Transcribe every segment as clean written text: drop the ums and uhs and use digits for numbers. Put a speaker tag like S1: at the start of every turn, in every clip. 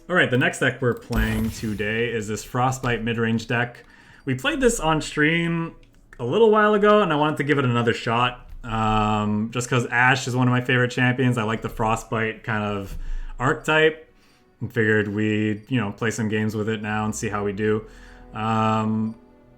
S1: Alright, the next deck we're playing today is this Frostbite Midrange deck. We played this on stream a little while ago, and I wanted to give it another shot. Just because Ashe is one of my favorite champions. I like the Frostbite kind of archetype. And figured we'd, play some games with it now and see how we do.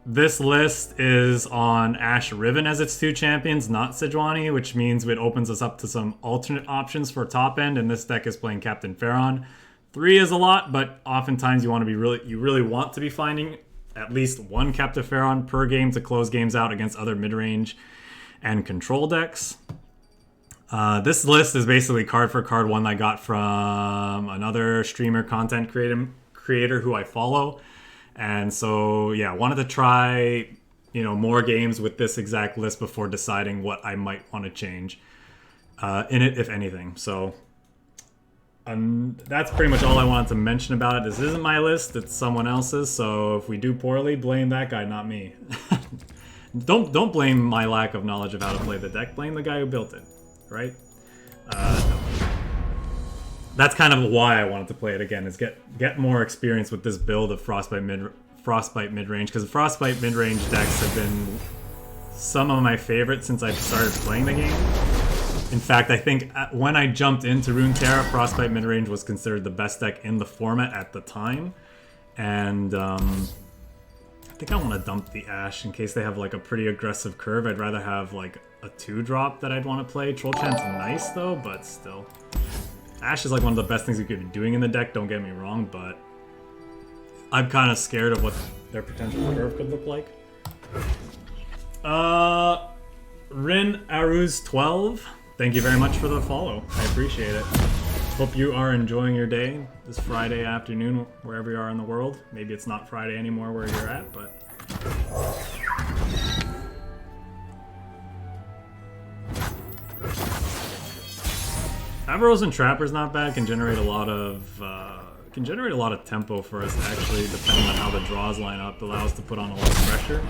S1: This list is on Ashe Riven as its two champions, not Sejuani, which means it opens us up to some alternate options for top end, and this deck is playing Captain Pharaon. 3 is a lot, but oftentimes you really want to be finding at least one Captain Pharaon per game to close games out against other mid-range and control decks. This list is basically card for card one I got from another streamer content creator who I follow. And so, yeah, wanted to try, more games with this exact list before deciding what I might want to change in it, if anything. So that's pretty much all I wanted to mention about it. This isn't my list, it's someone else's, so if we do poorly, blame that guy, not me. Don't blame my lack of knowledge of how to play the deck, blame the guy who built it, right? No. That's kind of why I wanted to play it again, is get more experience with this build of Frostbite mid-range, because Frostbite mid-range decks have been some of my favorites since I've started playing the game. In fact, I think when I jumped into Runeterra, Frostbite midrange was considered the best deck in the format at the time. And I think I want to dump the Ashe in case they have like a pretty aggressive curve. I'd rather have like a 2-drop that I'd want to play. Troll Chant's nice though, but still. Ashe is like one of the best things you could be doing in the deck, don't get me wrong, but I'm kind of scared of what their potential curve could look like. Rin Aruz 12. Thank you very much for the follow. I appreciate it. Hope you are enjoying your day this Friday afternoon, wherever you are in the world. Maybe it's not Friday anymore where you're at, but... Averroes and Trapper's not bad. Can generate a lot of tempo for us, actually, depending on how the draws line up. Allow us to put on a lot of pressure.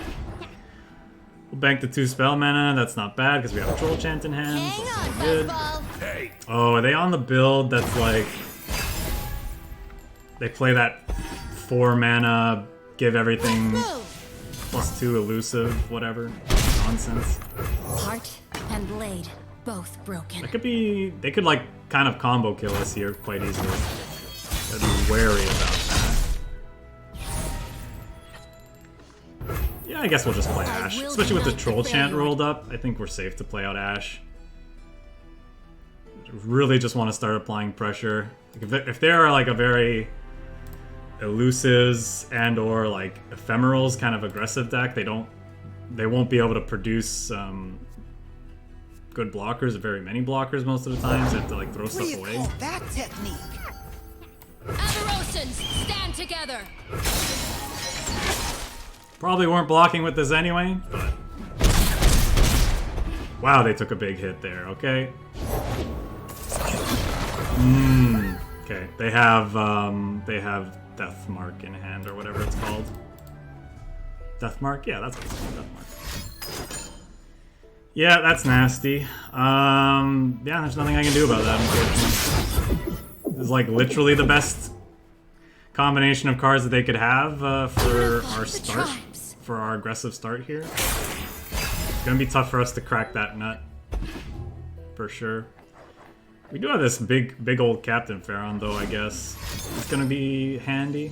S1: We'll bank the 2 spell mana. That's not bad because we have a Troll Chant in hand. So that's good. Oh, are they on the build that's like... They play that 4 mana, give everything +2 elusive, whatever. Nonsense.
S2: Heart and blade, both broken.
S1: That could be... They could like kind of combo kill us here quite easily. Gotta be wary about that. Yeah, I guess we'll just play Ashe. Especially with the Troll Chant rolled up, I think we're safe to play out Ashe. Really just want to start applying pressure. If they are like a very elusives and or like ephemerals kind of aggressive deck, they won't be able to produce good blockers, or very many blockers most of the time. So they have to like throw stuff away.
S3: That technique.
S2: Avarosans, stand together.
S1: Probably weren't blocking with this anyway, but... Wow, they took a big hit there, okay. Okay, they have Death Mark in hand, or whatever it's called. Death Mark? Yeah, that's what it's called, Death Mark. Yeah, that's nasty. Yeah, there's nothing I can do about that, unfortunately. This is like literally the best combination of cards that they could have for our start, for our aggressive start here. It's gonna be tough for us to crack that nut, for sure. We do have this big old Captain Pharaon though, I guess. It's gonna be handy.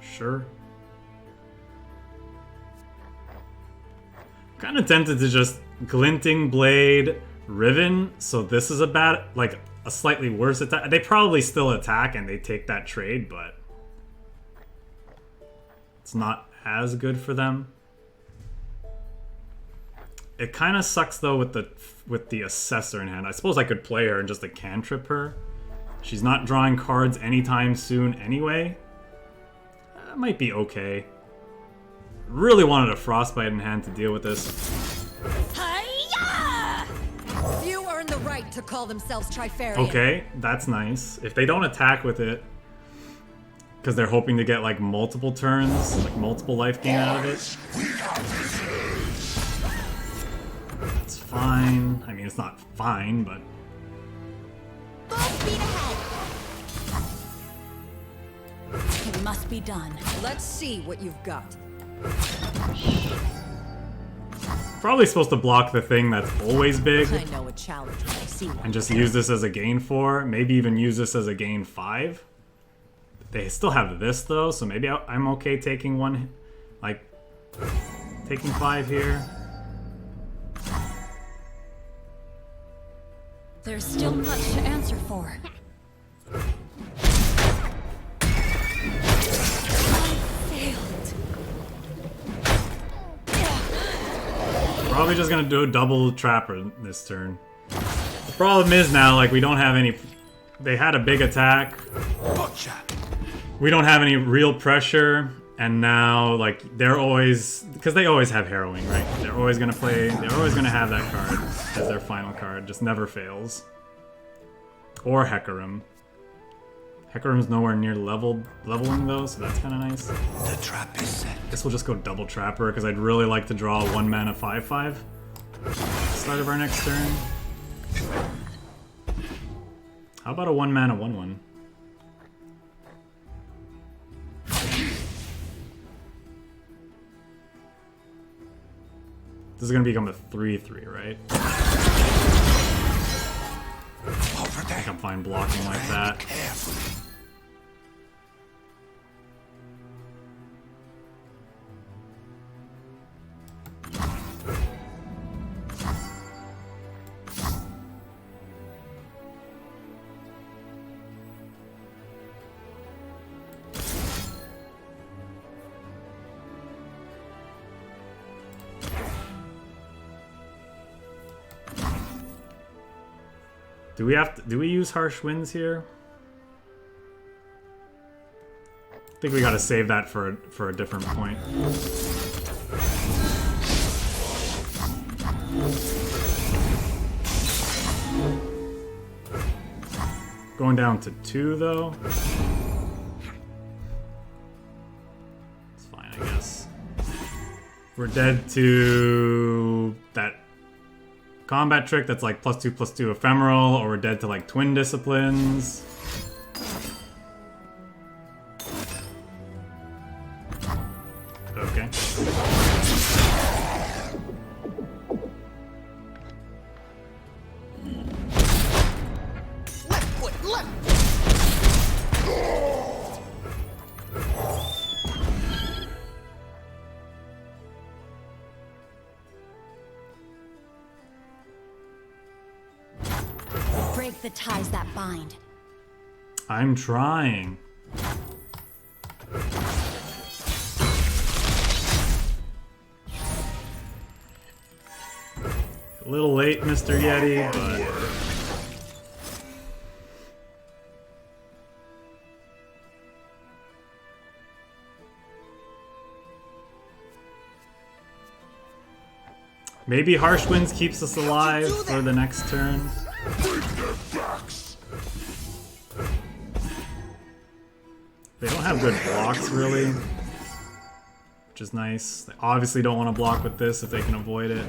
S1: Sure. Kind of tempted to just Glinting Blade Riven, so this is a slightly worse attack. They probably still attack and they take that trade, but it's not as good for them. It kind of sucks though with the Assessor in hand. I suppose I could play her and just a cantrip her. She's not drawing cards anytime soon anyway. That might be okay. Really wanted a Frostbite in hand to deal with this.
S2: Hi-ya! Few earn the right to call themselves Trifarian.
S1: Okay, that's nice. If they don't attack with it, Because they're hoping to get like multiple turns, like multiple life gain out of it. That's fine. I mean, it's not fine, but...
S2: Full speed ahead. It must be done.
S3: Let's see what you've got.
S1: Probably supposed to block the thing that's always big.
S3: I know a challenge when I see one.
S1: And just use this as a gain 4. Maybe even use this as a gain 5. They still have this though, so maybe I'm okay taking one, like, taking 5 here.
S2: There's still much to answer for.
S1: Probably just gonna do a double trapper this turn. The problem is now, like, we don't have any... They had a big attack. We don't have any real pressure, and now, like, they're always... Because they always have Harrowing, right? They're always gonna play... They're always gonna have that card as their final card. Just never fails. Or Hecarim. Hecarim's nowhere near leveling, though, so that's kind of nice.
S4: The trap is set.
S1: Guess we'll just go double trapper, because I'd really like to draw a 1 mana 5/5 start of our next turn. How about a 1 mana 1/1? This is gonna become a 3/3, right? I think I'm fine blocking like that. Do we use Harsh Winds here? I think we gotta save that for a different point. Going down to 2 though. It's fine, I guess. We're dead to that combat trick that's like +2/+2 ephemeral, or we're dead to like twin disciplines. Okay.
S4: Left foot, left.
S2: Break the ties that bind.
S1: I'm trying. A little late, Mr. Yeti, but... Maybe Harsh Winds keeps us alive for the next turn. They don't have good blocks, really, which is nice. They obviously don't want to block with this if they can avoid it.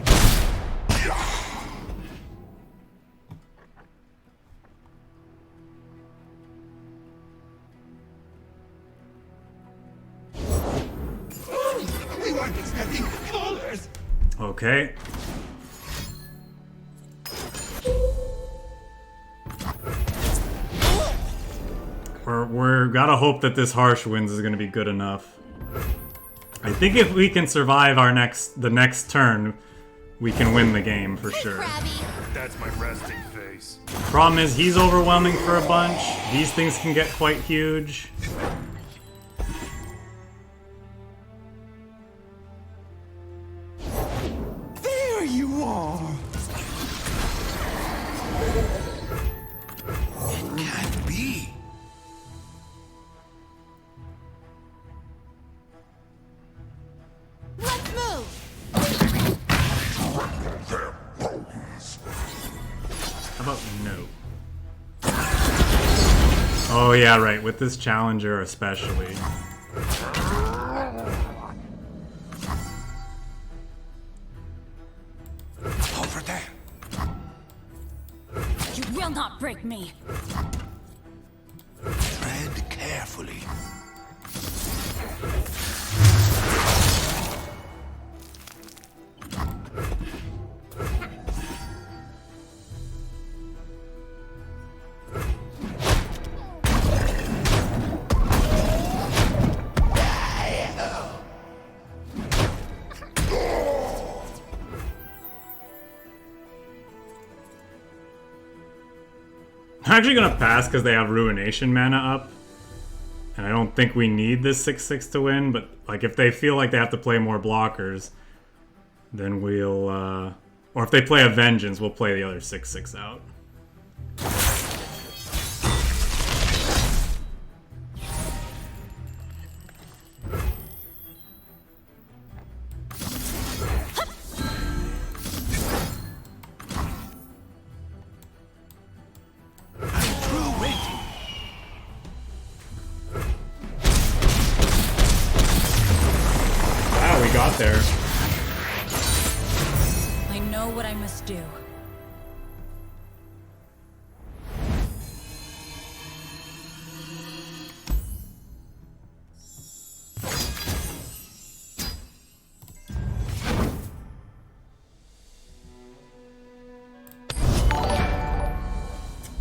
S1: Okay. We're gotta hope that this Harsh Winds is gonna be good enough. I think if we can survive the next turn, we can win the game for sure.
S4: That's my resting face.
S1: Problem is, he's overwhelming for a bunch. These things can get quite huge.
S4: There you are. It can't be.
S2: Let's move!
S1: How about no? Oh yeah, right. With this challenger especially.
S4: Over there.
S2: You will not break me.
S4: Tread carefully.
S1: I'm actually gonna pass because they have Ruination mana up. And I don't think we need this 6/6 to win, but like if they feel like they have to play more blockers, then we'll or if they play a Vengeance, we'll play the other 6/6 out. There.
S2: I know what I must do.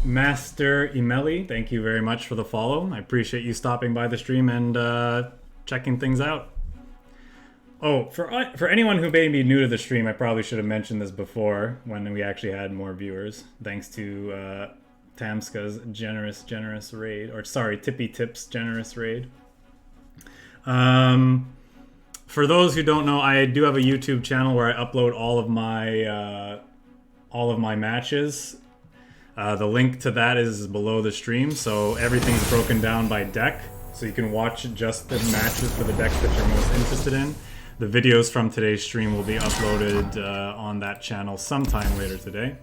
S1: Master Emeli, thank you very much for the follow. I appreciate you stopping by the stream and checking things out. Oh, for anyone who may be new to the stream, I probably should have mentioned this before when we actually had more viewers. Thanks to Tamska's generous raid, or sorry, Tippy Tip's generous raid. For those who don't know, I do have a YouTube channel where I upload all of my matches. The link to that is below the stream, so everything's broken down by deck, so you can watch just the matches for the decks that you're most interested in. The videos from today's stream will be uploaded on that channel sometime later today.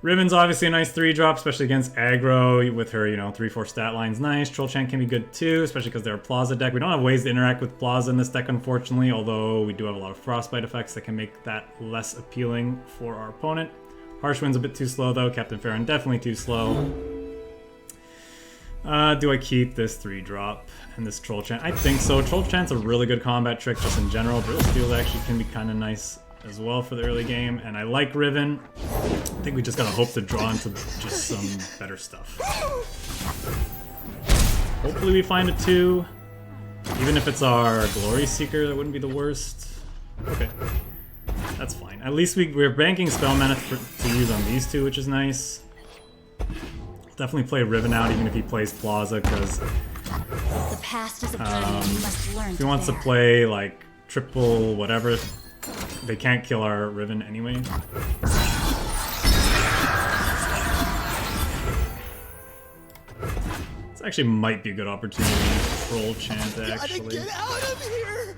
S1: Riven's obviously a nice 3-drop, especially against aggro with her, 3-4 stat line's nice. Troll Chant can be good too, especially because they're a Plaza deck. We don't have ways to interact with Plaza in this deck, unfortunately, although we do have a lot of Frostbite effects that can make that less appealing for our opponent. Harshwind's a bit too slow though. Captain Farron definitely too slow. Do I keep this 3-drop and this Troll Chant? I think so. Troll Chant's a really good combat trick just in general. Brittle Steel actually can be kind of nice as well for the early game, and I like Riven. I think we just gotta hope to draw into just some better stuff. Hopefully we find a 2. Even if it's our Glory Seeker, that wouldn't be the worst. Okay. That's fine. At least we're banking spell mana to use on these 2, which is nice. Definitely play Riven out even if he plays Plaza, because
S2: The past is a burden you must learn
S1: if he wants to play like triple whatever, they can't kill our Riven anyway. This actually might be a good opportunity to Troll Chant, actually.
S4: Gotta get out of here!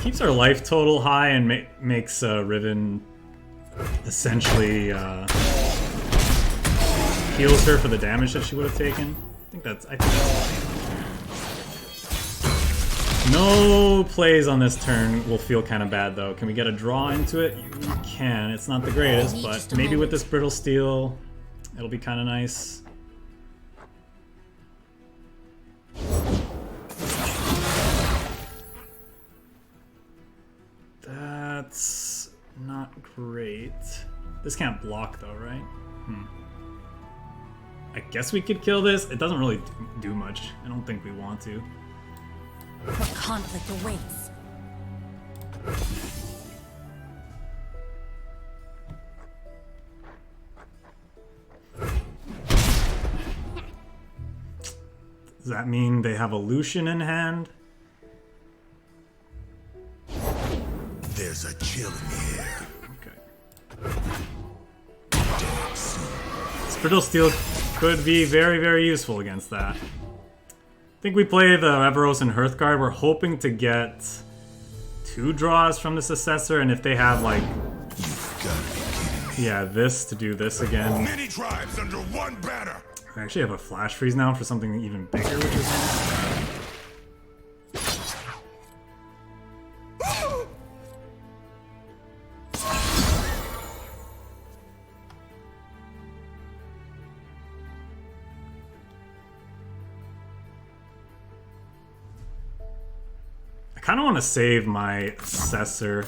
S1: Keeps our life total high and makes Riven essentially heals her for the damage that she would have taken. I think that's fine. No plays on this turn will feel kind of bad though. Can we get a draw into it? We can. It's not the greatest, but maybe with this Brittle Steel, it'll be kind of nice. That's not great. This can't block though, right? I guess we could kill this. It doesn't really do much. I don't think we want to.
S2: What conflict awaits?
S1: Does that mean they have a Lucian in hand?
S4: There's a chill in the air.
S1: Okay. Brittle Steel could be very, very useful against that. I think we play the Everos and Hearthguard. We're hoping to get 2 draws from this Assessor, and if they have like...
S4: You've gotta be kidding
S1: Yeah, this to do this again.
S4: Many tribes under one banner.
S1: I actually have a flash freeze now for something even bigger, which is nice. I kind of want to save my Assessor.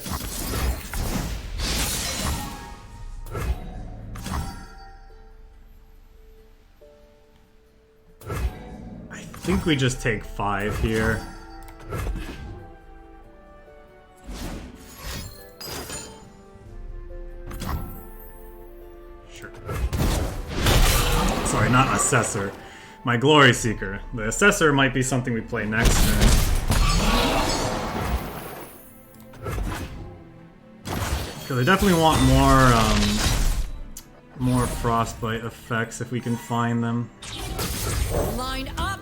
S1: I think we just take 5 here. Sure. Sorry, not Assessor. My Glory Seeker. The Assessor might be something we play next turn. Because I definitely want more Frostbite effects if we can find them.
S3: Line up.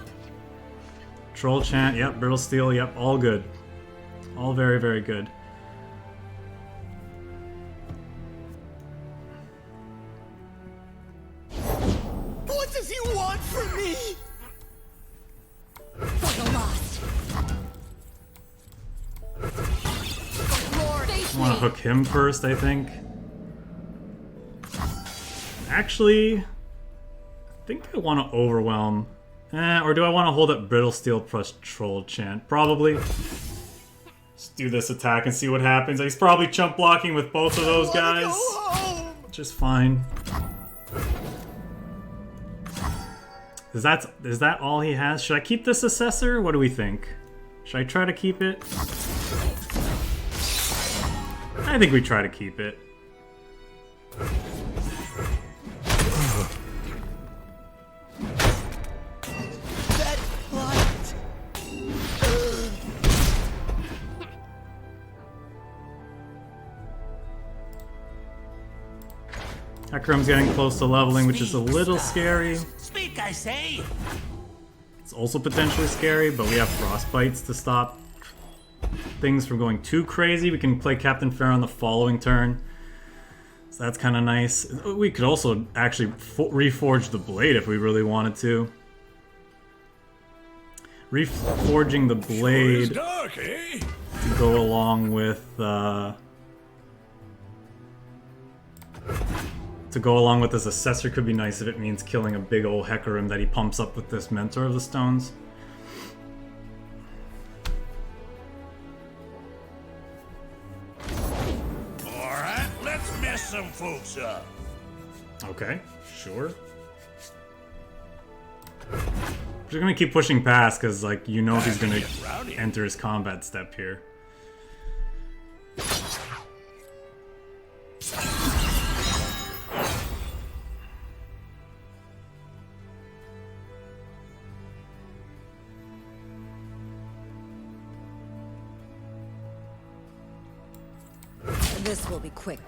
S1: Troll Chant, yep. Brittle Steel, yep. All good. All very, very good.
S4: What does he want from me?
S2: For the lost.
S1: I want to hook him first, I think. Actually, I think I want to overwhelm. Or do I want to hold up Brittle Steel plus Troll Chant? Probably. Let's do this attack and see what happens. He's probably chump blocking with both of those guys. Which is fine. Is that all he has? Should I keep this Assessor? What do we think? Should I try to keep it? I think we try to keep it. Hecarim's getting close to leveling, which is a little scary.
S4: Speak, I say.
S1: It's also potentially scary, but we have Frostbites to stop things from going too crazy. We can play Captain Fair on the following turn. So that's kind of nice. We could also actually reforge the blade if we really wanted to. Reforging the blade
S4: Dark, eh?
S1: to go along with this Assessor could be nice if it means killing a big old Hecarim that he pumps up with this Mentor of the Stones.
S4: Alright, let's mess some folks up.
S1: Okay, sure. We're just gonna keep pushing past because, like, you know he's gonna enter his combat step here.
S3: This will be quick.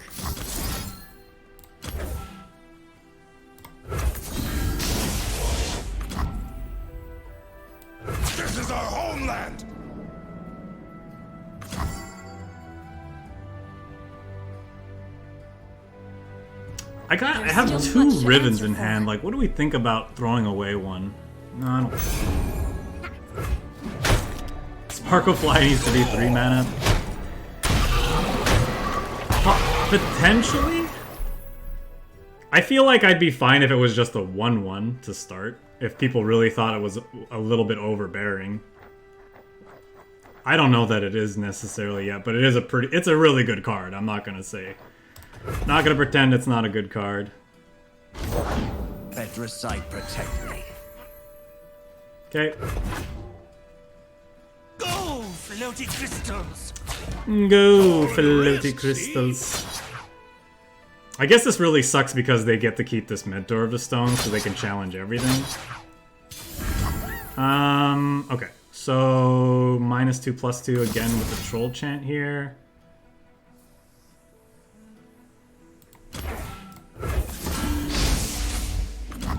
S4: This is our homeland.
S1: I have
S2: still
S1: two
S2: much to
S1: Rivens
S2: answer
S1: in
S2: for.
S1: hand. Like, what do we think about throwing away one? No, I don't. Sparkle Fly needs to be 3 mana. Potentially? I feel like I'd be fine if it was just a 1/1 to start. If people really thought it was a little bit overbearing. I don't know that it is necessarily yet, but it's a really good card. I'm not gonna say. Not gonna pretend it's not a good card.
S4: Better sight protect me.
S1: Okay.
S4: Go, floaty crystals.
S1: Go, floaty crystals. I guess this really sucks because they get to keep this Mentor of the Stone, so they can challenge everything. Okay. So, -2/+2 again with the Troll Chant here.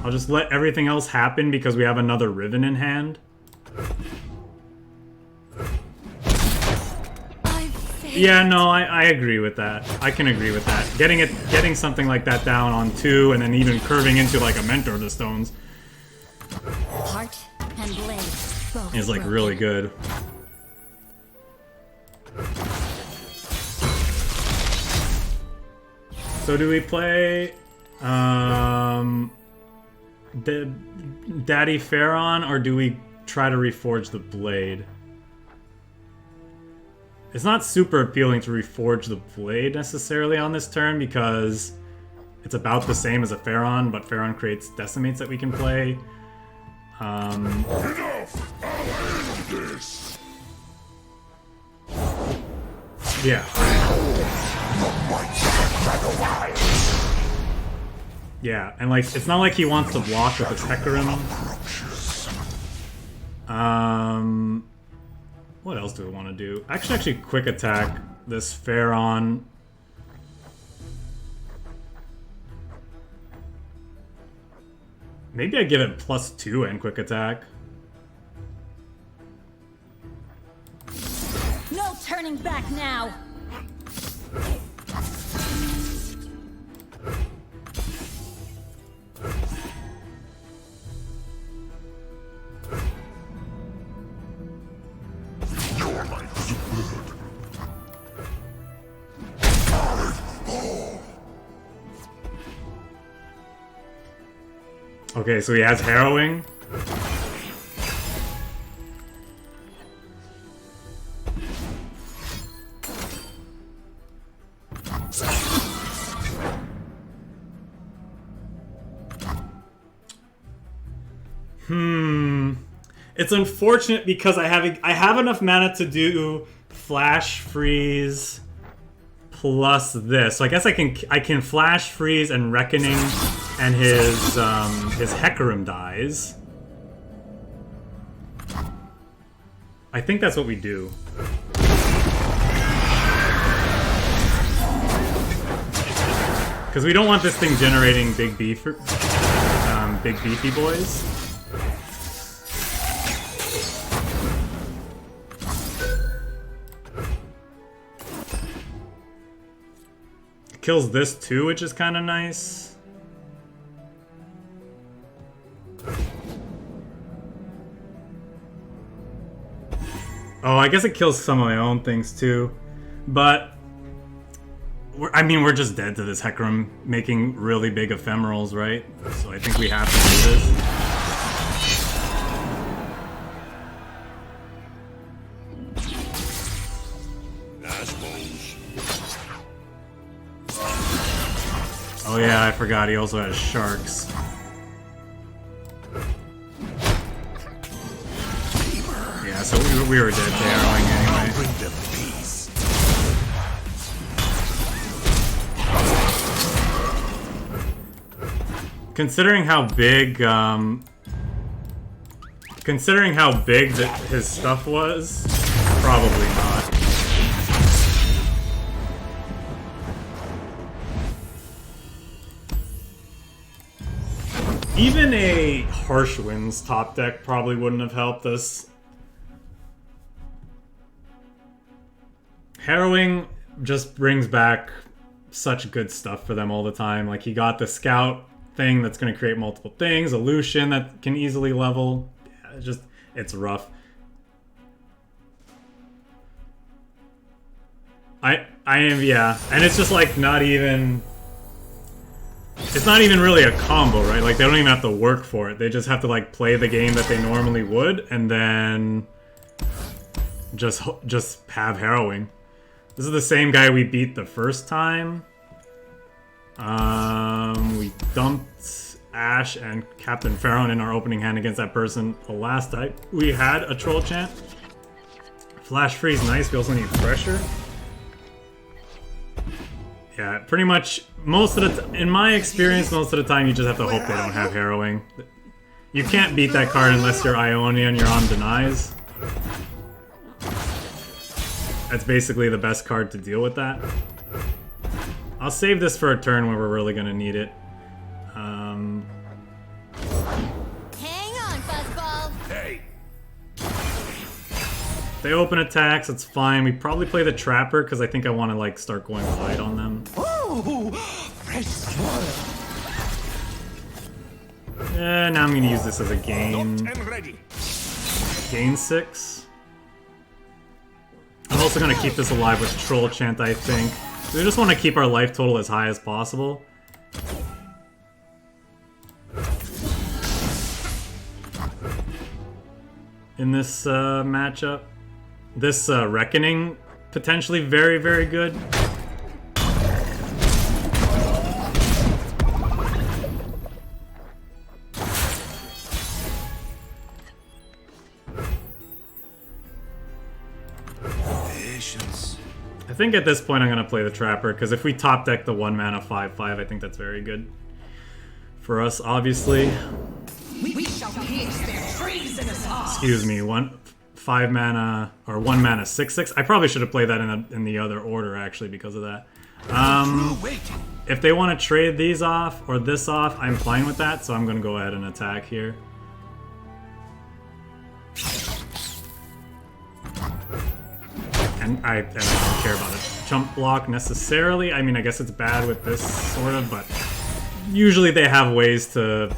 S1: I'll just let everything else happen because we have another Riven in hand. Yeah, no, I agree with that. I can agree with that. Getting something like that down on 2 and then even curving into like a Mentor of the Stones
S2: Heart and blade, both
S1: is like
S2: broken.
S1: really good. So do we play Daddy Pharaon, or do we try to reforge the blade? It's not super appealing to reforge the blade necessarily on this turn because it's about the same as a Pharaon, but Pharaon creates decimates that we can play.
S4: Enough! I'll end this!
S1: Yeah. Yeah, and like it's not like he wants to block with his Hecarim. What else do we want to do? Actually quick attack this Pharaon. Maybe I give it +2 and quick attack.
S2: No turning back now.
S4: Your life is good.
S1: Okay, so he has Harrowing. It's unfortunate because I have enough mana to do Flash Freeze plus this. So I guess I can Flash Freeze and Reckoning, and his Hecarim dies. I think that's what we do. Because we don't want this thing generating big beefy boys. Kills this too, which is kind of nice. Oh, I guess it kills some of my own things too, but we're just dead to this Hecarim making really big ephemerals, right? So I think we have to do this. Oh yeah, I forgot he also has sharks. Yeah, so we were dead to arrowing anyway.
S4: Bring them peace.
S1: Considering how big his stuff was, probably not. Even a Harsh Winds top deck probably wouldn't have helped us. Harrowing just brings back such good stuff for them all the time. Like, he got the Scout thing that's going to create multiple things, Illusion that can easily level. Yeah, it's rough. I am, yeah. And it's just like not even... It's not even really a combo, right? Like, they don't even have to work for it. They just have to, like, play the game that they normally would, and then just have Harrowing. This is the same guy we beat the first time. We dumped Ash and Captain Pharaon in our opening hand against that person the last time we had a Troll Chant. Flash Freeze, nice. We also need Pressure. Yeah, pretty much in my experience, most of the time you just have to hope they don't have Harrowing. You can't beat that card unless you're Ionia and you're on Denies. That's basically the best card to deal with that. I'll save this for a turn where we're really gonna need it.
S2: Hang on, Fuzzball.
S4: Hey!
S1: They open attacks, it's fine. We probably play the Trapper because I think I want to like start going wide on them.
S4: Ooh, fresh blood.
S1: Now I'm gonna use this as a gain.
S4: Locked and ready.
S1: Gain 6. I'm also gonna keep this alive with Troll Chant, I think. We just want to keep our life total as high as possible. In this matchup. This Reckoning, potentially very, very good.
S4: Patience.
S1: I think at this point I'm going to play the Trapper, because if we top deck the 1 mana 5/5, I think that's very good. For us, obviously.
S3: We shall pierce their treasonous hearts.
S1: Excuse me, 5 mana or 1 mana 6/6. I probably should have played that in the other order actually because of that. If they want to trade these off or this off, I'm fine with that, so I'm going to go ahead and attack here. And I don't care about a jump block necessarily. I mean, I guess it's bad with this sort of, but usually they have ways to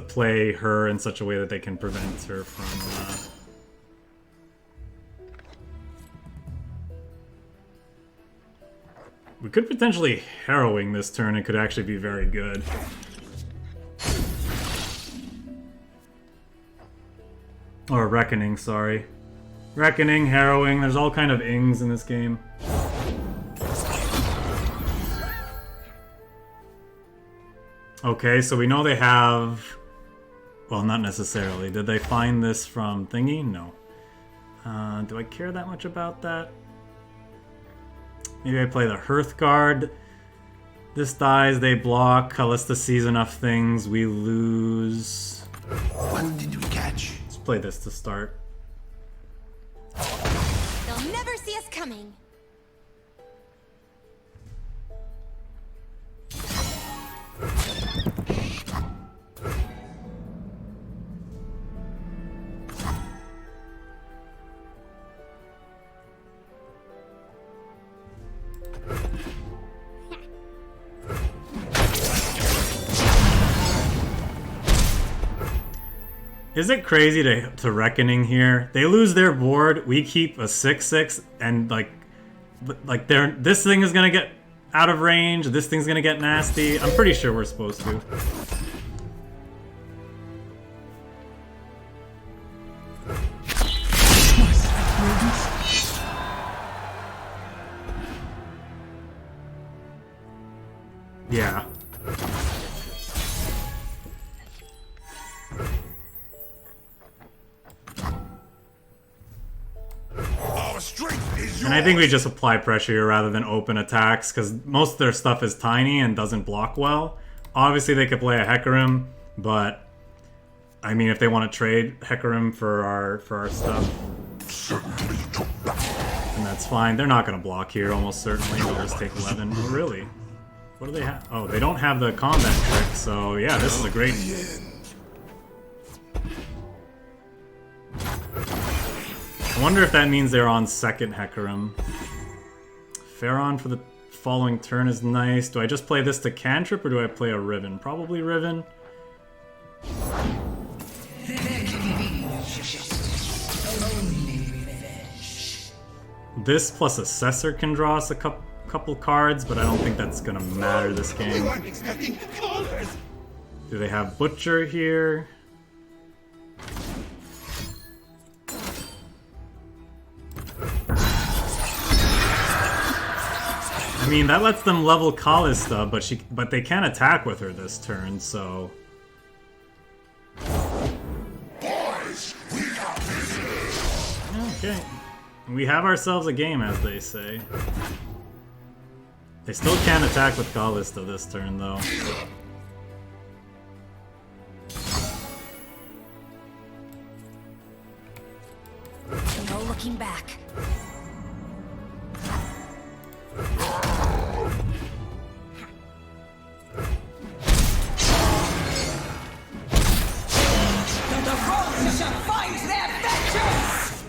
S1: play her in such a way that they can prevent her from we could potentially Harrowing this turn. It could actually be very good. Or Reckoning, sorry. Reckoning, Harrowing, there's all kind of ings in this game. Okay, so we know they have... Well, not necessarily. Did they find this from Thingy? No. Do I care that much about that? Maybe I play the Hearthguard. This dies, they block. Callista sees enough things, we lose.
S4: What did we catch?
S1: Let's play this to start.
S2: They'll never see us coming.
S1: Is it crazy to Reckoning here? They lose their board, we keep a 6/6, and like this thing is gonna get out of range, this thing's gonna get nasty. I'm pretty sure we're supposed to. Yeah. And I think we just apply pressure here rather than open attacks, because most of their stuff is tiny and doesn't block well. Obviously they could play a Hecarim, but I mean if they want to trade Hecarim for our stuff, and that's fine. They're not going to block here, almost certainly. They'll just take 11. Oh, really? What do they have? Oh, they don't have the combat trick, so yeah, this is a great... I wonder if that means they're on second Hecarim. Pharaon for the following turn is nice. Do I just play this to cantrip or do I play a Riven? Probably Riven. This plus Assessor can draw us a couple cards, but I don't think that's gonna matter this game. Do they have Butcher here? I mean, that lets them level Callista, but they can't attack with her this turn, so... Okay. We have ourselves a game, as they say. They still can't attack with Callista this turn, though.
S2: No looking back.
S3: The Rose shall find their vengeance!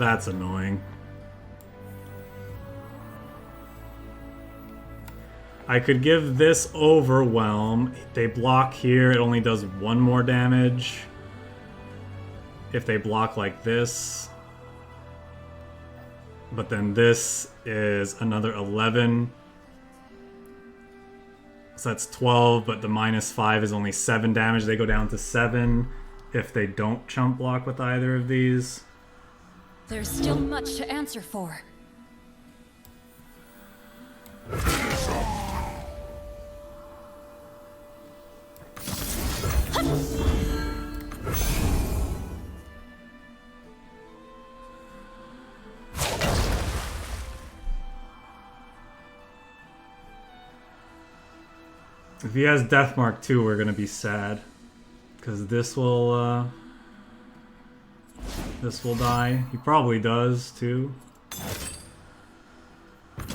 S1: That's annoying. I could give this Overwhelm. They block here, it only does 1 more damage. If they block like this. But then this is another 11. So that's 12, but the -5 is only 7 damage. They go down to 7 if they don't chump block with either of these.
S2: There's still much to answer for.
S1: If he has Deathmark too, we're gonna be sad. Because this will die. He probably does too.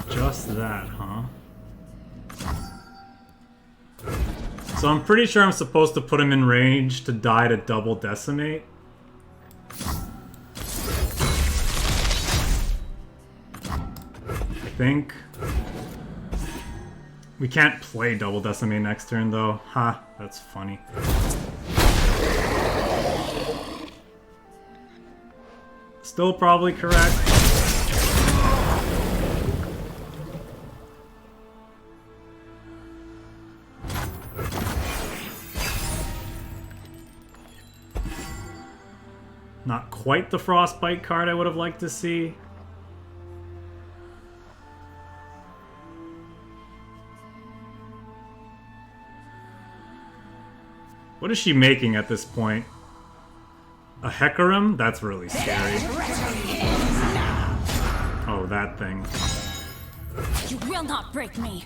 S1: Just that, huh? So I'm pretty sure I'm supposed to put him in range to die to double decimate. I think. We can't play double decimate next turn though. Ha, that's funny. Still probably correct. Not quite the Frostbite card I would have liked to see. What is she making at this point? A Hecarim? That's really scary. Oh, that thing.
S2: You will not break me.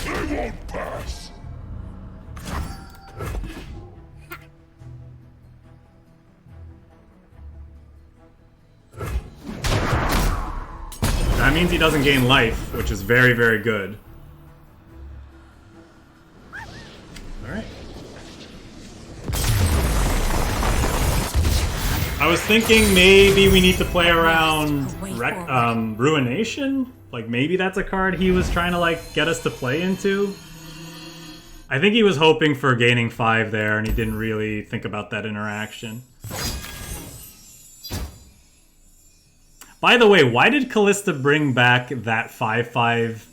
S4: They won't pass.
S1: That means he doesn't gain life, which is very, very good. Alright. I was thinking maybe we need to play around Ruination? Like maybe that's a card he was trying to like get us to play into? I think he was hoping for gaining 5 there and he didn't really think about that interaction. By the way, why did Callista bring back that 5/5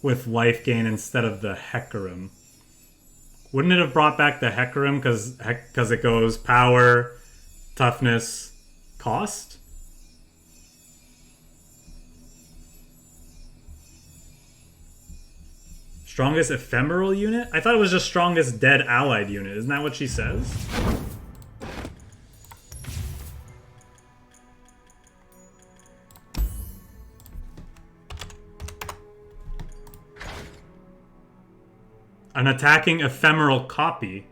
S1: with life gain instead of the Hecarim? Wouldn't it have brought back the Hecarim because it goes power, toughness, cost? Strongest ephemeral unit? I thought it was just strongest dead allied unit. Isn't that what she says? An attacking ephemeral copy.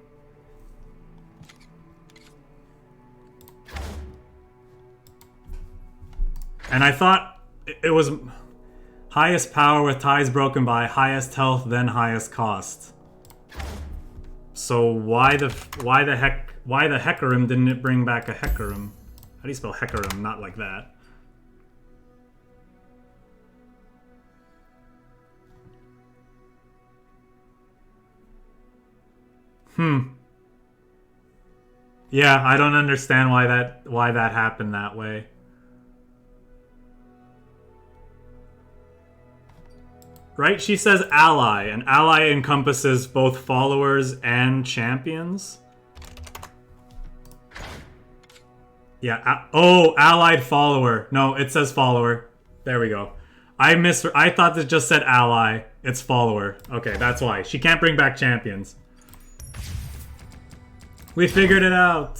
S1: And I thought it was highest power with ties broken by, highest health, then highest cost. So why the Hecarim didn't it bring back a Hecarim? How do you spell Hecarim? Not like that. Yeah, I don't understand why that happened that way. Right? She says ally, and ally encompasses both followers and champions. Yeah, oh, allied follower. No, it says follower. There we go. I thought it just said ally. It's follower. Okay, that's why. She can't bring back champions. We figured it out.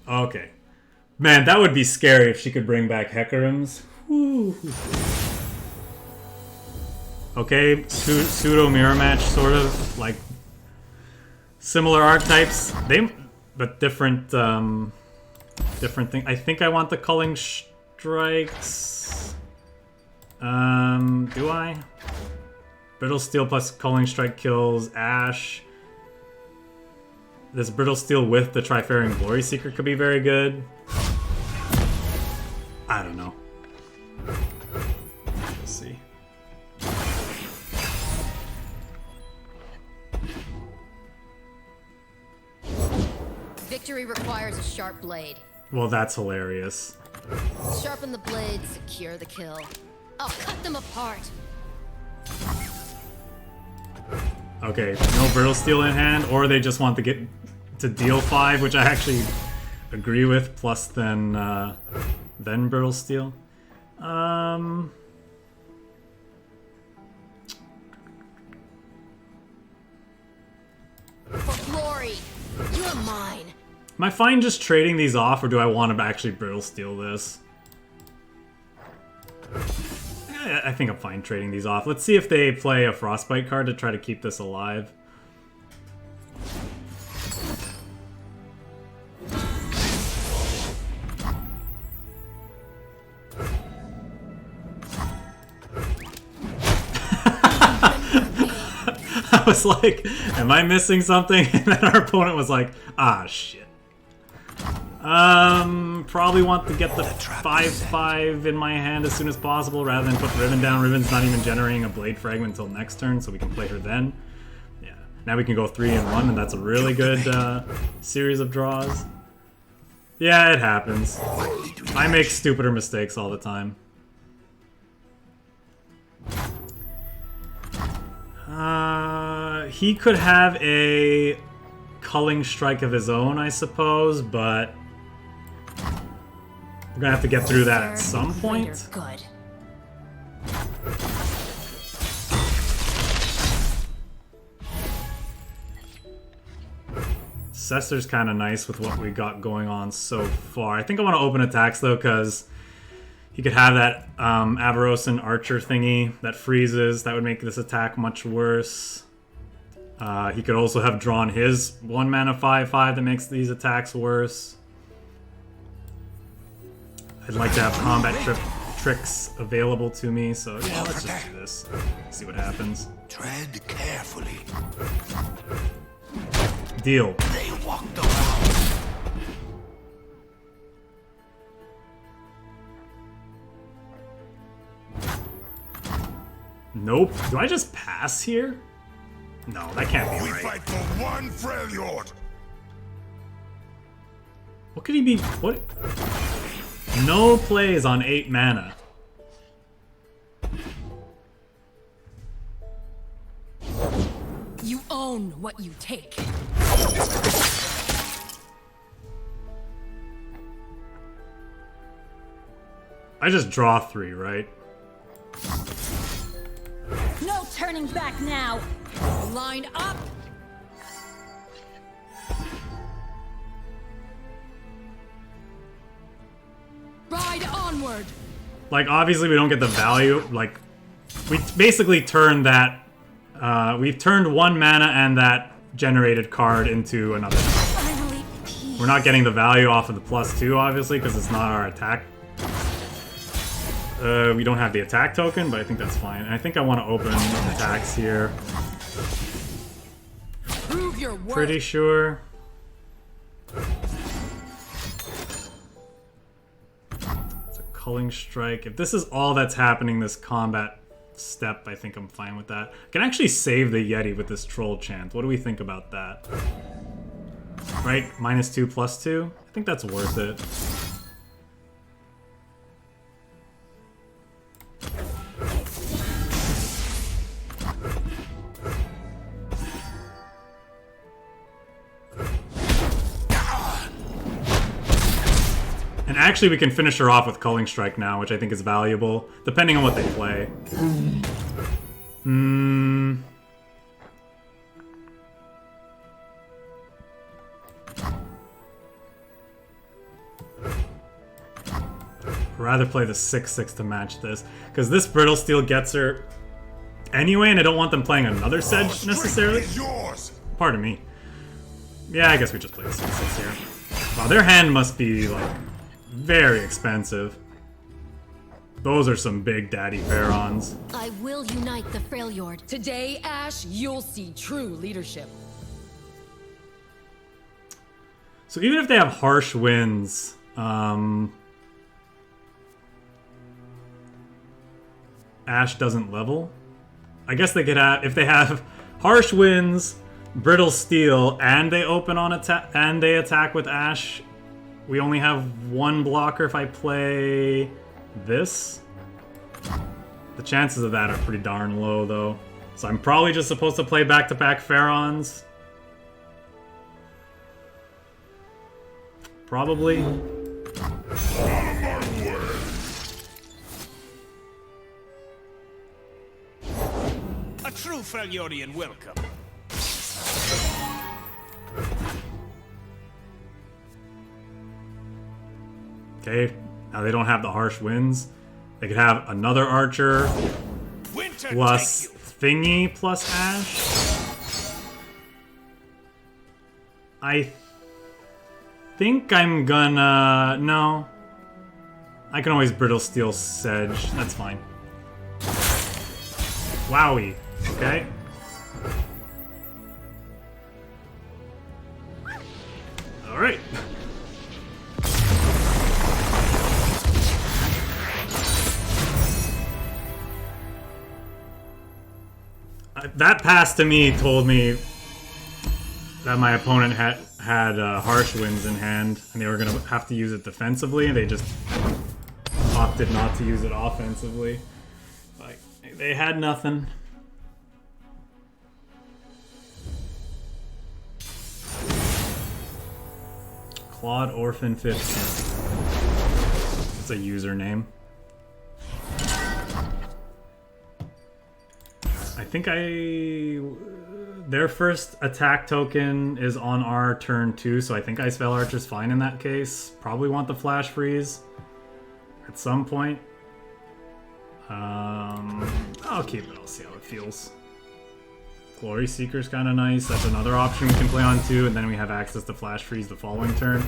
S1: Okay. Man, that would be scary if she could bring back Hecarims. Whew. Okay, pseudo mirror match, sort of like similar archetypes. But different, different thing. I think I want the culling strikes. Do I? Brittle Steel plus Culling Strike kills Ash. This Brittle Steel with the Trifarian Glory Seeker could be very good. I don't know. We'll see.
S2: Victory requires a sharp blade.
S1: Well, that's hilarious.
S2: Sharpen the blade, secure the kill. I'll cut them apart.
S1: Okay, no Brittle Steel in hand, or they just want to get to deal 5, which I actually agree with, plus then Brittle Steel.
S2: For glory, you are mine.
S1: Am I fine just trading these off, or do I want to actually Brittle Steel this? I think I'm fine trading these off. Let's see if they play a Frostbite card to try to keep this alive. I was like, am I missing something? And then our opponent was like, ah, shit. Probably want to get the 5/5 in my hand as soon as possible rather than put Riven down. Riven's not even generating a Blade Fragment until next turn, so we can play her then. Yeah. Now we can go 3 and 1, and that's a really good series of draws. Yeah, it happens. I make stupider mistakes all the time. He could have a Culling Strike of his own, I suppose, but we're gonna have to get through that at some point.
S2: Good.
S1: Cester's kind of nice with what we got going on so far. I think I want to open attacks though, because he could have that Avarosan Archer thingy that freezes. That would make this attack much worse. He could also have drawn his 1 mana 5/5 that makes these attacks worse. I'd like to have combat tricks available to me, so yeah, let's just do this. See what happens.
S4: Tread carefully.
S1: Deal.
S4: They walked around.
S1: Nope. Do I just pass here? No, that can't be
S4: We
S1: right.
S4: fight for one Freljord.
S1: What could he be? What? No plays on 8 mana.
S3: You own what you take.
S1: I just draw 3, right?
S2: No turning back now.
S3: Line up. Ride onward.
S1: Like, obviously we don't get the value. Like, we basically turned that... we've turned 1 mana and that generated card into another.
S2: Finally, peace.
S1: We're not getting the value off of the +2, obviously, because it's not our attack. We don't have the attack token, but I think that's fine. And I think I want to open attacks here.
S3: Prove your worth.
S1: Pretty sure. It's a Culling Strike. If this is all that's happening this combat step, I think I'm fine with that. I can actually save the Yeti with this Troll Chant. What do we think about that? Right? -2, +2? I think that's worth it. And actually we can finish her off with Culling Strike now, which I think is valuable, depending on what they play. Rather play the 6/6 to match this, because this Brittle Steel gets her anyway, and I don't want them playing another Sedge necessarily.
S4: Yours.
S1: Pardon me. Yeah, I guess we just play the 6/6 here. Wow, their hand must be, like, very expensive. Those are some big daddy Varons.
S2: I will unite the Freljord.
S3: Today, Ash, you'll see true leadership.
S1: So even if they have harsh winds, Ash doesn't level. I guess they could have, if they have harsh winds, brittle steel, and they open on attack and they attack with Ash. We only have one blocker if I play this. The chances of that are pretty darn low though. So I'm probably just supposed to play back-to-back Pharaons. Probably.
S5: A true Freljordian welcome.
S1: Okay, now they don't have the harsh winds. They could have another archer
S5: Winter
S1: plus
S5: take you.
S1: thingy plus Ash. I think I'm gonna... no. I can always brittle steel sedge. That's fine. Wowie. Okay. Alright. That pass to me told me that my opponent had harsh winds in hand, and they were gonna have to use it defensively, and they just opted not to use it offensively. Like they had nothing. Claude Orphan 15. It's a username. I think their first attack token is on our turn too, so I think Ice Veil Archer's fine in that case. Probably want the Flash Freeze at some point. I'll keep it, I'll see how it feels. Glory Seeker's kind of nice, that's another option we can play on too, and then we have access to Flash Freeze the following turn.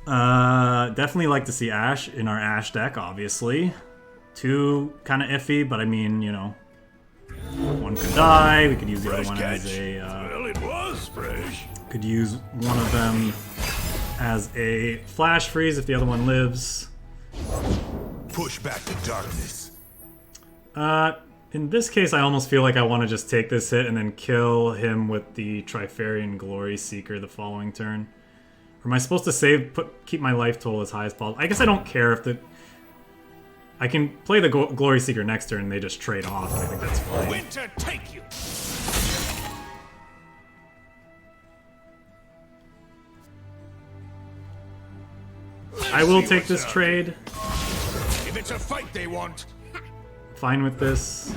S1: Definitely like to see Ash in our Ash deck, obviously. 2 kind of iffy, but I mean, you know, one could die. We could use the other one as a.
S4: Well, it was fresh.
S1: Could use one of them as a Flash Freeze if the other one lives.
S4: Push back the darkness.
S1: In this case, I almost feel like I want to just take this hit and then kill him with the Trifarian Glory Seeker the following turn. Or am I supposed to keep my life total as high as possible? I guess I don't care if the... I can play the Glory Seeker next turn and they just trade off. I think that's fine.
S5: Winter take you.
S1: I will take this trade.
S5: If it's a fight they want.
S1: Fine with this.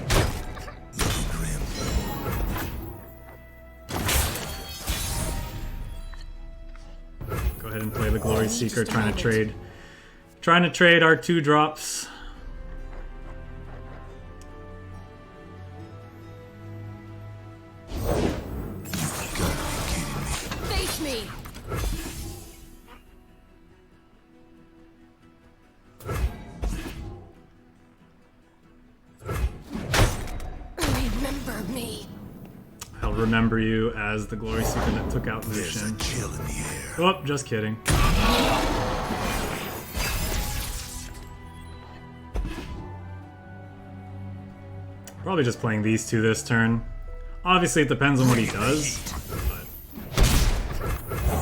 S1: Go ahead and play the Glory Seeker, trying to trade our 2 drops.
S2: Face me. Remember me.
S1: I'll remember you as the Glory Seeker that took out
S4: There's a
S1: Lucian.
S4: chill in the air.
S1: Oh, just kidding. Probably just playing these 2 this turn. Obviously, it depends on what he does. But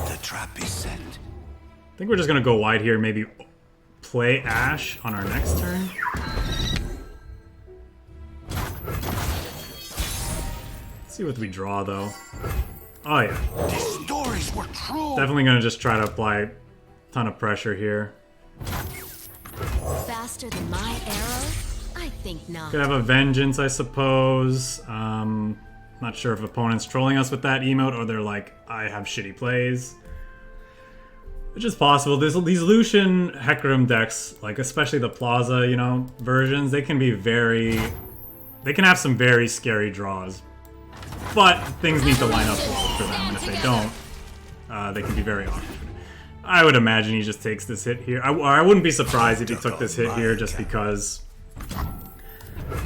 S4: The trap is set.
S1: I think we're just gonna go wide here. Maybe play Ash on our next turn. Let's see what we draw, though. Oh yeah,
S4: These stories were true.
S1: definitely gonna just try to apply a ton of pressure here.
S2: Faster than my arrow? I think not.
S1: Could have a Vengeance, I suppose. Not sure if opponent's trolling us with that emote or they're like, I have shitty plays. Which is possible. These Lucian Hecarim decks, like especially the Plaza, you know, versions, they can have some very scary draws. But things need to line up well for them, and if they don't, they can be very awkward. I would imagine he just takes this hit here. I wouldn't be surprised if he took this hit here just because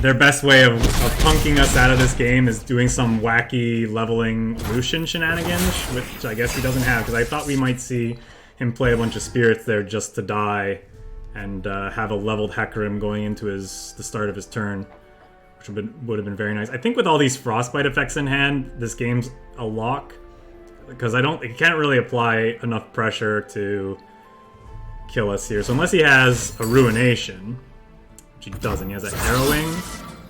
S1: their best way of punking us out of this game is doing some wacky leveling Lucian shenanigans, which I guess he doesn't have, because I thought we might see him play a bunch of spirits there just to die and have a leveled Hecarim going into the start of his turn, which would have been very nice. I think with all these Frostbite effects in hand, this game's a lock, because it can't really apply enough pressure to kill us here. So unless he has a Ruination, which he doesn't, he has a Harrowing,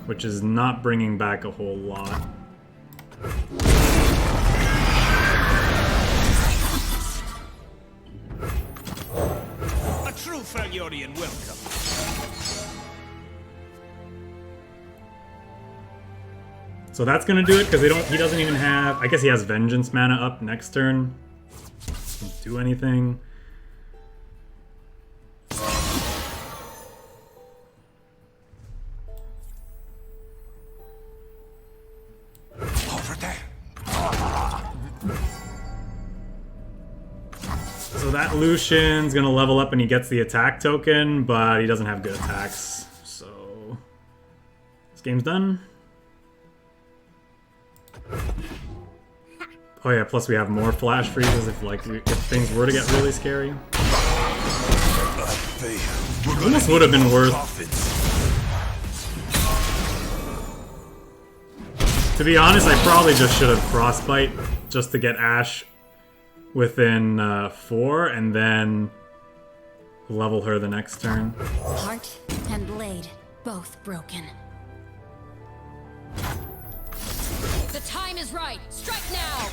S1: which is not bringing back a whole lot.
S5: A true Freljordian welcome.
S1: So that's gonna do it, because he doesn't even have... I guess he has Vengeance mana up next turn. Doesn't do anything.
S4: Over there.
S1: So that Lucian's gonna level up and he gets the attack token, but he doesn't have good attacks. So this game's done. Oh yeah, plus we have more flash freezes if things were to get really scary. Almost would have been worth. To be honest, I probably just should have Frostbite just to get Ashe within 4 and then level her the next turn.
S2: Heart and blade, both broken. The time is right. Strike now.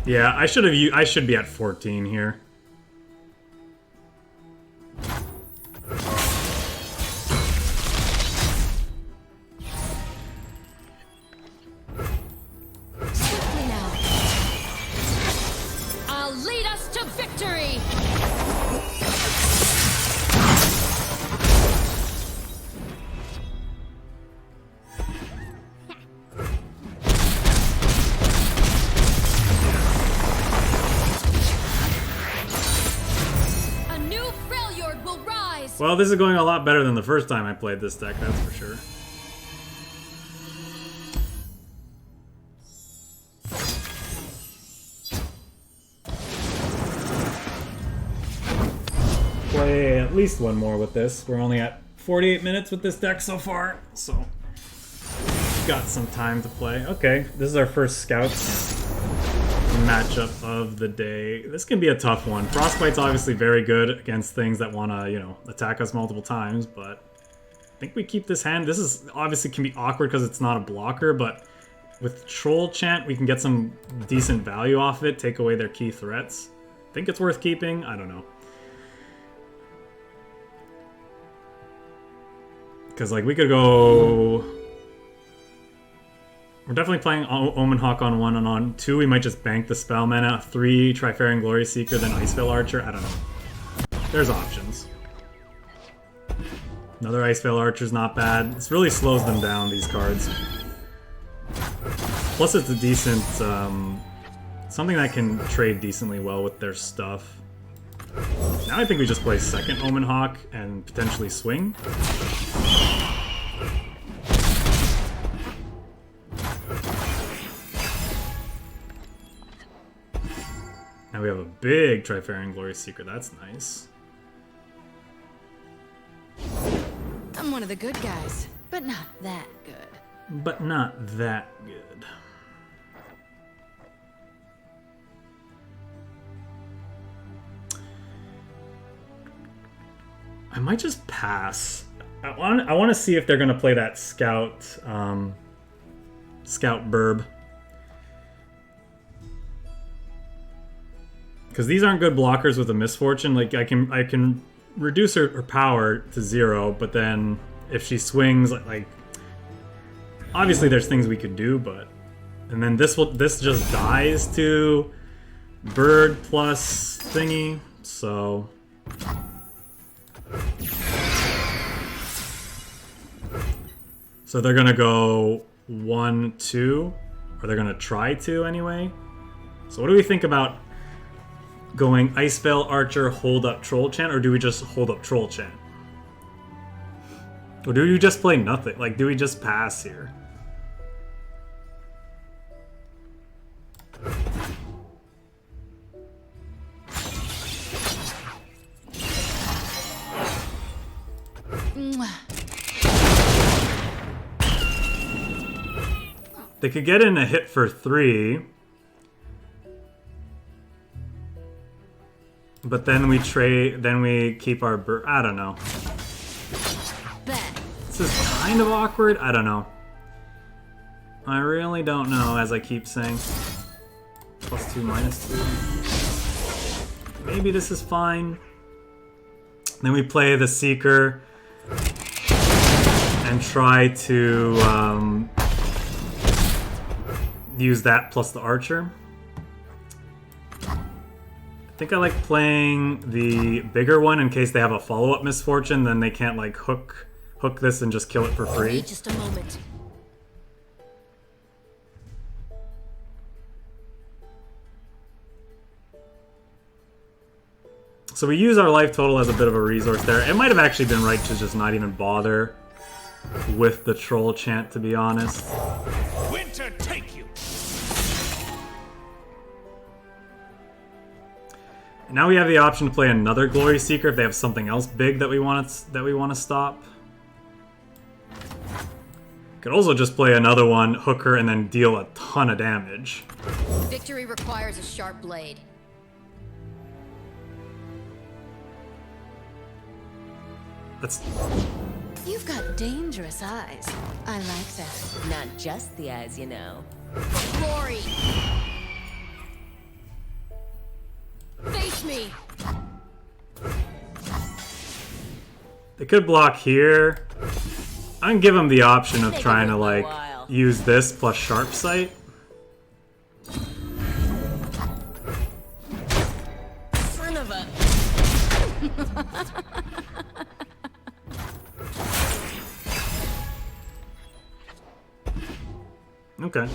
S1: Yeah, I should be at 14 here.
S2: Swiftly now. I'll lead us to victory.
S1: Well, this is going a lot better than the first time I played this deck, that's for sure. Play at least one more with this. We're only at 48 minutes with this deck so far, so got some time to play. Okay, this is our first Scouts matchup of the day. This can be a tough one. Frostbite's obviously very good against things that want to, attack us multiple times, but I think we keep this hand. This is obviously can be awkward because it's not a blocker, but with Troll Chant, we can get some decent value off it, take away their key threats. I think it's worth keeping. I don't know. Because, we could go... We're definitely playing Omen Hawk on 1 and on 2. We might just bank the spell mana. 3, Trifarian Glory Seeker, then Icevale Archer. I don't know. There's options. Another Icevale Archer's not bad. This really slows them down, these cards. Plus it's a decent... something that can trade decently well with their stuff. Now I think we just play second Omen Hawk and potentially swing. Now we have a big Trifarian Glory Seeker, that's nice.
S3: I'm one of the good guys, but not that good.
S1: But not that good. I might just pass. I want to see if they're going to play that Scout, Scout Burb. Because these aren't good blockers with a Misfortune. I can reduce her power to 0, but then if she swings, obviously there's things we could do, but and then this just dies to Bird plus thingy, so they're gonna go 1, 2, or they're gonna try to anyway. So what do we think about going Icevale Archer, hold up Troll Chant, or do we just hold up Troll Chant? Or do you just play nothing? Like, do we just pass here? They could get in a hit for 3. But then we trade, then we keep our I don't know. This is kind of awkward. I don't know. I really don't know, as I keep saying. +2, -2. Maybe this is fine. Then we play the Seeker and try to use that plus the Archer. I think I like playing the bigger one in case they have a follow-up misfortune, then they can't like hook this and just kill it for free.
S2: Wait just a moment.
S1: So we use our life total as a bit of a resource there. It might have actually been right to just not even bother with the troll chant, to be honest.
S5: Winter take you.
S1: Now we have the option to play another Glory Seeker if they have something else big that we want to stop. Could also just play another one, hook her, and then deal a ton of damage.
S2: Victory requires a sharp blade.
S1: That's...
S3: You've got dangerous eyes. I like that.
S6: Not just the eyes, you know.
S2: Glory! Face me!
S1: They could block here. I can give them the option of trying to like use this plus Sharp Sight.
S6: Son of a...
S1: Okay.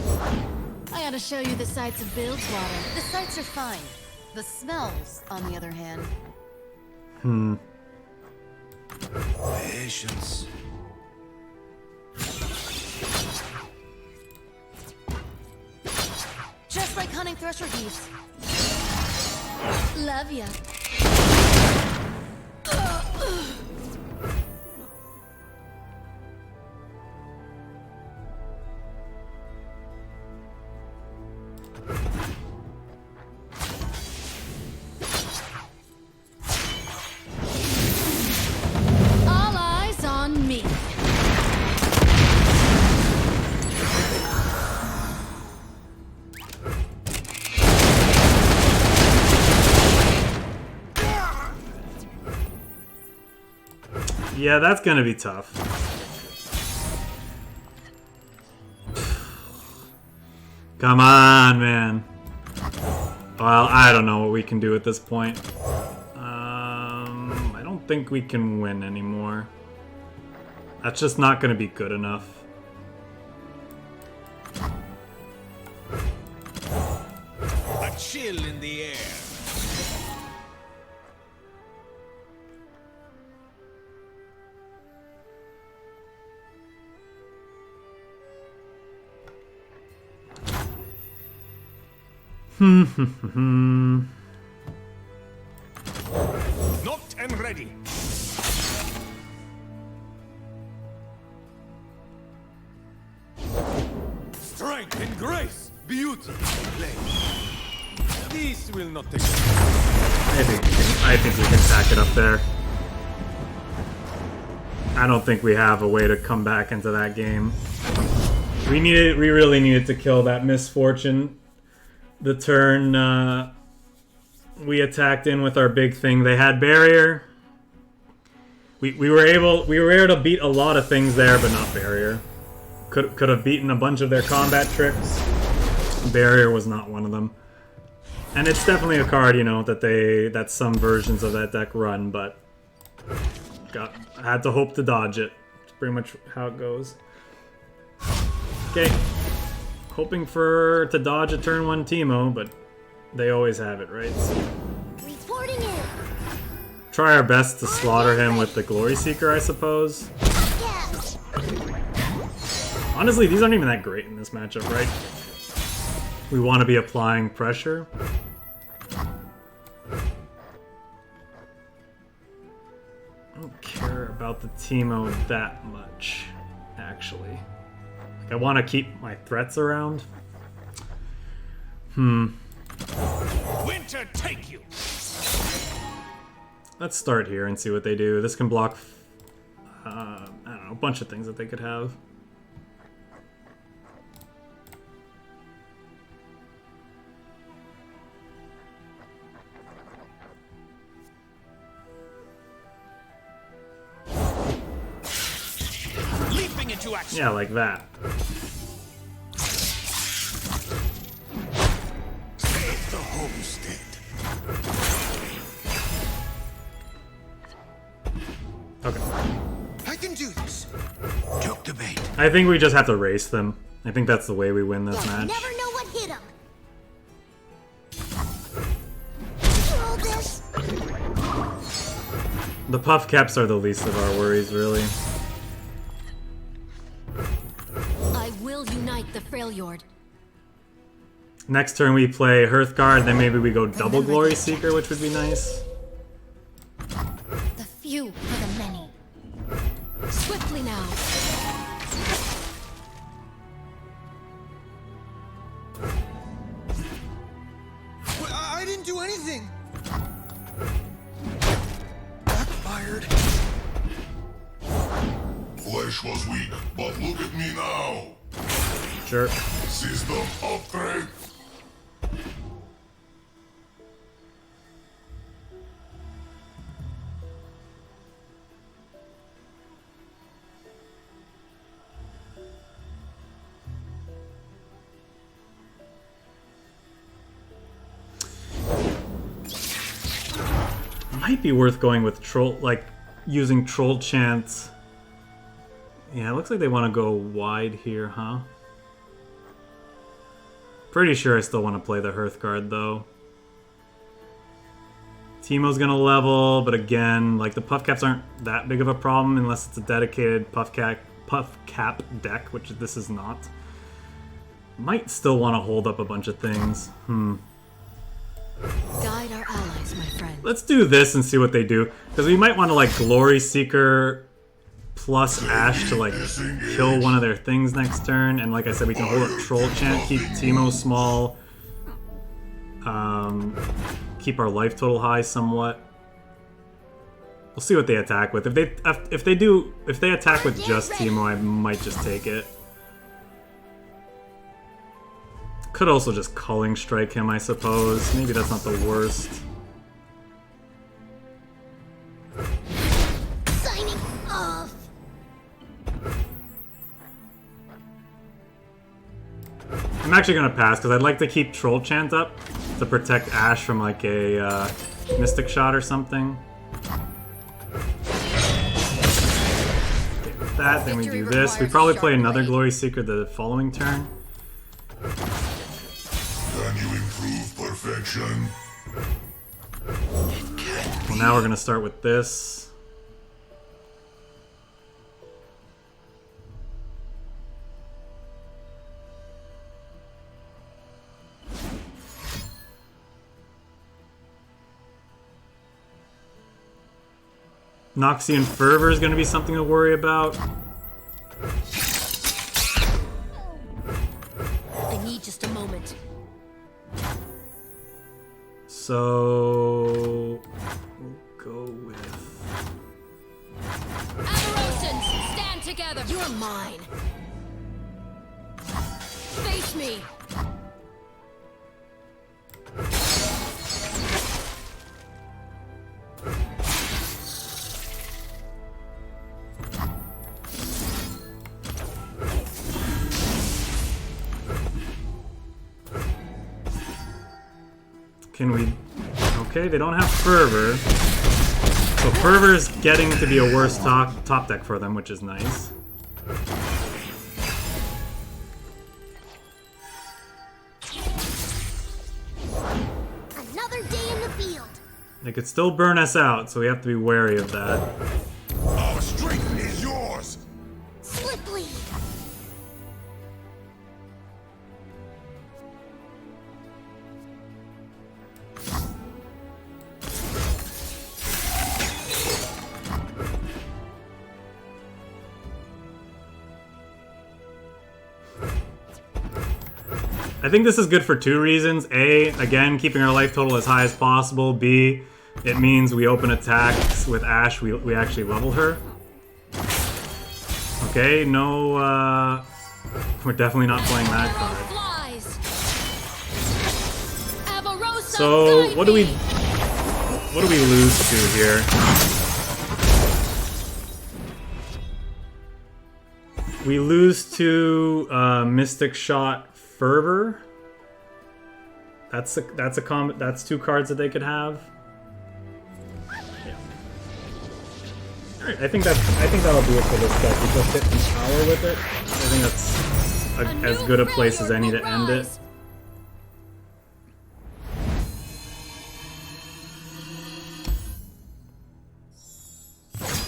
S3: I gotta show you the sights of Bilgewater. The sights are fine. The smells, on the other hand.
S4: Patience.
S3: Just like hunting thresher geese. Love ya. All eyes on me.
S1: Yeah, that's gonna be tough. Come on, man. Well, I don't know what we can do at this point. I don't think we can win anymore. That's just not gonna be good enough.
S5: A chill in the air. Knocked and ready. Strength and grace, beauty and play. This will not take.
S1: I think we can tack it up there. I don't think we have a way to come back into that game. We really needed to kill that misfortune. The turn we attacked in with our big thing. They had barrier. We were able to beat a lot of things there, but not barrier. Could have beaten a bunch of their combat tricks. Barrier was not one of them. And it's definitely a card, you know, that some versions of that deck run, but I had to hope to dodge it. It's pretty much how it goes. Okay. Hoping to dodge a turn 1 Teemo, but they always have it, right? So
S2: Reporting in.
S1: try our best to slaughter him with the Glory Seeker, I suppose.
S2: Yeah.
S1: Honestly, these aren't even that great in this matchup, right? We want to be applying pressure. I don't care about the Teemo that much, actually. Like, I want to keep my threats around.
S5: Winter take you.
S1: Let's start here and see what they do. This can block, I don't know, a bunch of things that they could have.
S5: Leaping into action.
S1: Yeah, like that.
S4: Save the homestead.
S1: Okay.
S4: I can do this. Took the bait.
S1: I think we just have to race them. I think that's the way we win this match.
S2: Never know what hit him. Roll this.
S1: The puff caps are the least of our worries, really.
S2: I will unite the Freljord.
S1: Next turn we play Hearthguard, then maybe we go double Glory Seeker, which would be nice.
S2: The few for the many. Swiftly now.
S4: I didn't do anything. Backfired. Flesh was weak, but look at me now.
S1: Sure.
S4: System upgrade.
S1: Might be worth going with Troll, like, using Troll Chant. Yeah, it looks like they want to go wide here, huh? Pretty sure I still want to play the Hearthguard, though. Teemo's gonna level, but again, like, the puff caps aren't that big of a problem unless it's a dedicated puff cap deck, which this is not. Might still want to hold up a bunch of things.
S3: Guide our allies, my friend.
S1: Let's do this and see what they do, because we might want to, like, Glory Seeker plus Ash to, like, kill one of their things next turn, and like I said, we can hold up Troll Chant, keep Teemo small, keep our life total high somewhat. We'll see what they attack with. If they attack with just Teemo, I might just take it. Could also just Culling Strike him, I suppose. Maybe that's not the worst.
S2: Signing off.
S1: I'm actually gonna pass because I'd like to keep Troll Chant up to protect Ash from like a Mystic Shot or something. Okay, with that, then we do this. We probably play another Glory Seeker the following turn.
S4: Can you improve perfection?
S1: Well, now we're gonna start with this. Noxian Fervor is going to be something to worry about.
S2: I need just a moment.
S1: So we'll go with...
S2: Aberrations, stand together. You're mine. Face me.
S1: Can we... Okay, they don't have Fervor. So Fervor is getting to be a worse top deck for them, which is nice.
S2: Another day in the field.
S1: They could still burn us out, so we have to be wary of that.
S4: Our strength is yours.
S2: Swiftly.
S1: I think this is good for 2 reasons. A, again, keeping our life total as high as possible. B, it means we open attacks with Ashe, we actually level her. Okay, no, we're definitely not playing that card. So, what do we lose to here? We lose to Mystic Shot Fervor. That's 2 cards that they could have. Yeah. All right, I think that'll do it for this deck. We just hit some power with it. I think that's as good a place as any to end it.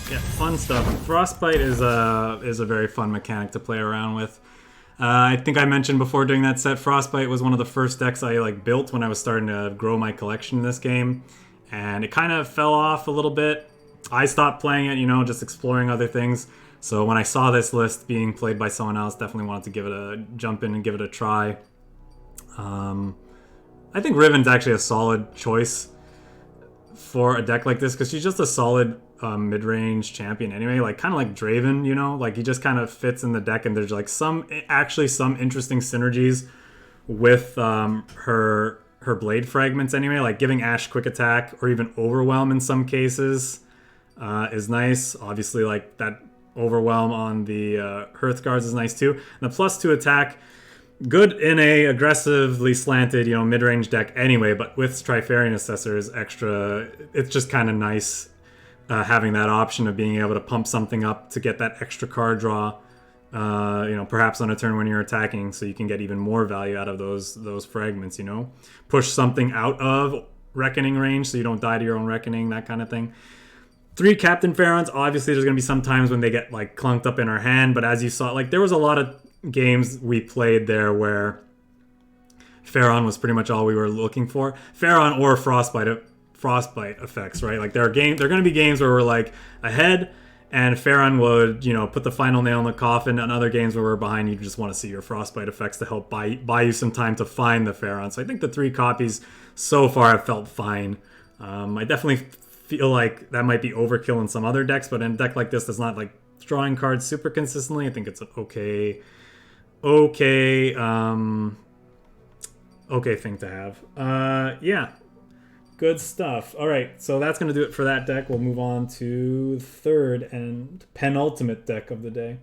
S1: Yeah, fun stuff. Frostbite is a very fun mechanic to play around with. I think I mentioned before doing that set, Frostbite was one of the first decks I built when I was starting to grow my collection in this game, and it kind of fell off a little bit. I stopped playing it, just exploring other things. So when I saw this list being played by someone else, definitely wanted to jump in and give it a try. I think Riven's actually a solid choice for a deck like this because she's just a solid mid-range champion anyway, kind of like Draven, he just kind of fits in the deck, and there's some interesting synergies with her blade fragments anyway, giving Ashe quick attack or even overwhelm in some cases is nice. Obviously that overwhelm on the Hearthguards is nice too, and the +2 attack, good in a aggressively slanted mid-range deck anyway, but with Trifarian Assessor is extra. It's just kind of nice having that option of being able to pump something up to get that extra card draw, perhaps on a turn when you're attacking, so you can get even more value out of those fragments, Push something out of Reckoning range so you don't die to your own Reckoning, that kind of thing. 3 Captain Pharaons, obviously there's going to be some times when they get clunked up in our hand, but as you saw, there was a lot of games we played there where Pharaon was pretty much all we were looking for. Pharaon or Frostbite effects, right? There are going to be games where we're ahead and Pharaon would, put the final nail in the coffin, and other games where we're behind, you just want to see your Frostbite effects to help buy you some time to find the Pharaon. So I think the 3 copies so far have felt fine. I definitely feel like that might be overkill in some other decks, but in a deck like this that's not drawing cards super consistently, I think it's an okay thing to have. Yeah. Good stuff. All right, so that's going to do it for that deck. We'll move on to the 3rd and penultimate deck of the day.